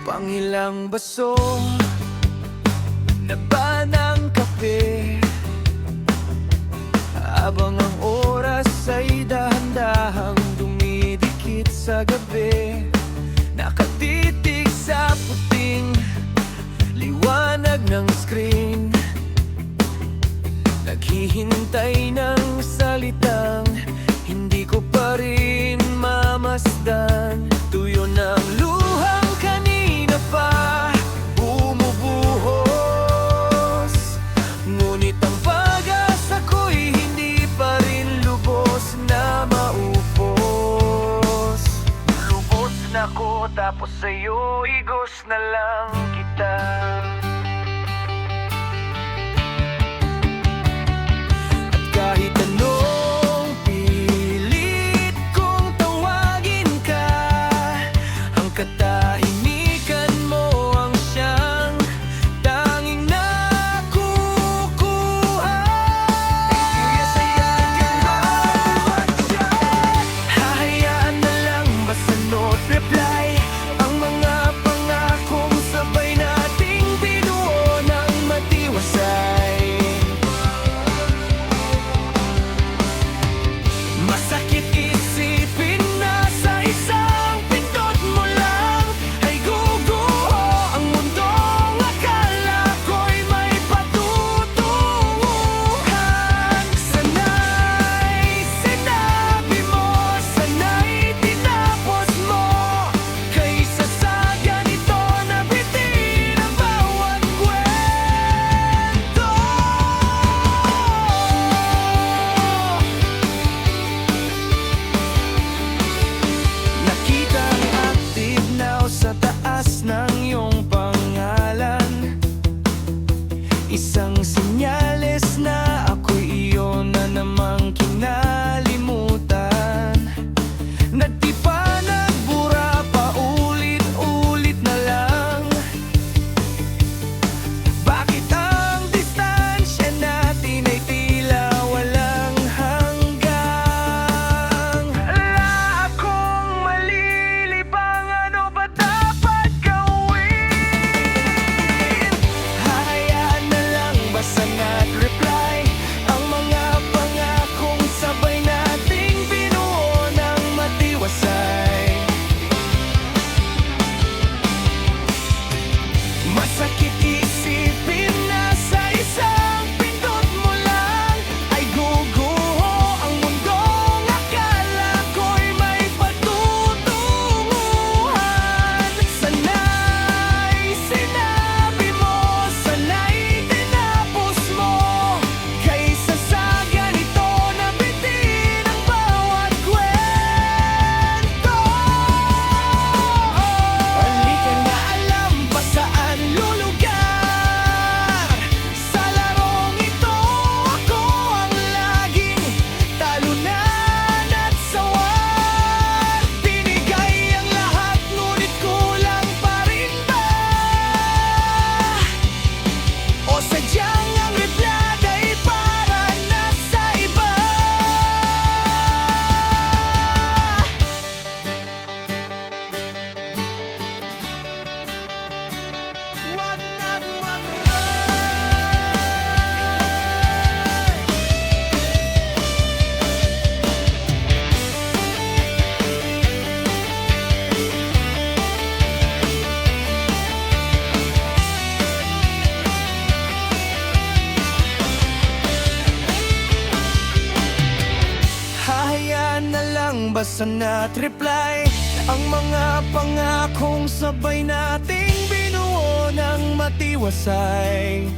Pangilang baso na ba ng kape, habang ang oras ay dahan-dahang dumidikit sa gabi. Nakatitig sa puting liwanag ng screen, naghihintay ng salitang hindi ko pa rin mamasdan. Tuyo ng luhang kanina pa bumubuhos, ngunit ang pag-asa ko'y hindi pa rin lubos na maupos. Lubos na ko tapos sa'yo igos na lang kita. Kahit anong pilit kong tawagin ka, ang katahimikan mo ang siyang tanging nakukuha. Hahayaan na lang basta not reply ang mga pangakong sabay nating binuo ng matiwasay. Masakit isipin na sa isang pindot mo lang ay guguho ang mundong akala ko'y may patutunguhan. Sana'y sinabi mo, sana'y tinapos mo, kaysa sa ganito na bitin ang bawat kwento. Nakitang active now sa taas ng iyong pangalan, isang senyales na ako'y iyon na namang kinalimutan. Na di pa nagbura pa, ulit-ulit na lang. Bakit ang distansya natin ay tila walang hanggang? Ala akong malilibang, ano ba dapat gawin? Hahayaan na lang basta not-reply ang mga pangakong sabay nating binuo ng matiwasay. Masakit isipin na sa isang pindot mo lang ay guguho ang mundong akala ko'y may patutunguhan. Sana'y sinabi mo, sana'y tinapos mo, kaysa sa ganito na bitin ang bawat kwento. Halika na, alam ba saan lulugar? Sa larong ito ako ang laging talunan at sawar. Binigay ang lahat ngunit kulang pa rin ba? O sadyang ang reply'y para na sa iba? Wag na't hahayaan na lang basta not-reply ang mga pangakong sabay nating binuo ng matiwasay.